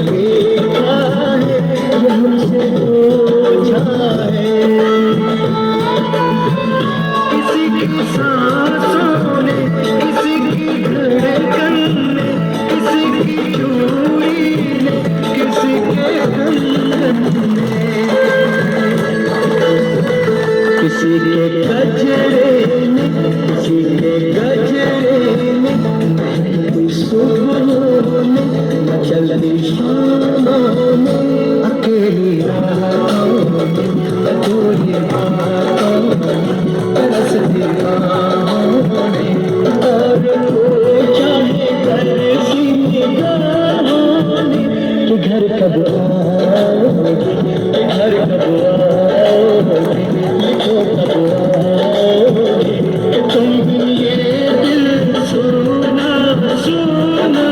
देखा है ये हमसे पूछा है। किसी की सांसों ने, किसी की धड़कन ने, किसी की चूड़ी ने, किसी के कंगन ने, किसी के गजरे ने, किसी के गजरे ने, महकी सुबहों ने, चलती शामों में, अकेली राहों में, अधूरी बातों में, तरसती बाहों में, और कोई चाहे तरसी निगाहों में, कि घर कब आओगे, कि घर कब आओगे, लिखो कब आओगे, कि तुम भी ये दिल सुना सुना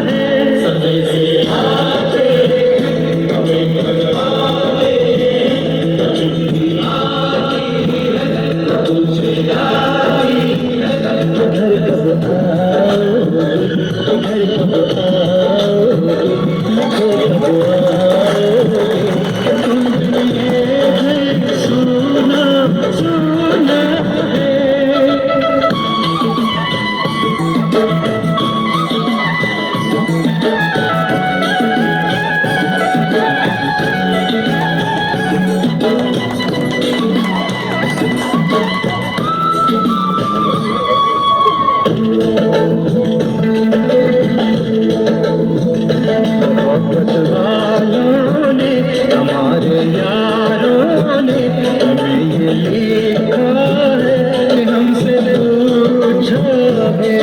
है। समय से आते हमें भगवाने, तुझसे आई है, तुझसे आई है, कि घर कब आओगे, कि घर कब आओगे, लिखो कब आओगे, कि तुम भी ये दिल सुना सुना है। मोहब्बत वालों ने, हमारे यारों ने, हमें ये लिखा है कि हमसे पूछा है।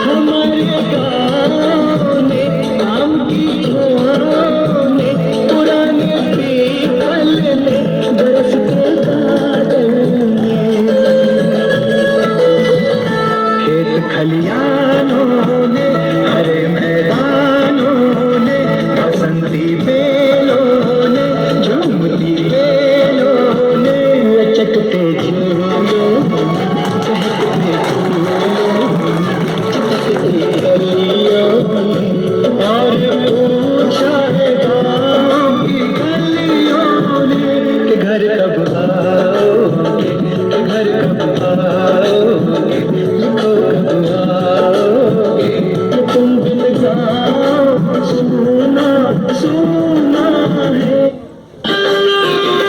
हमारे गाँव ने, आम की धुआं ने, पुराने पीपल ने, बरसते बादल ने, खेत खलियानों ने, हरे मैदानों ने, बसंती बेलों ने, झूमती बेलों ने, लचकते झूलों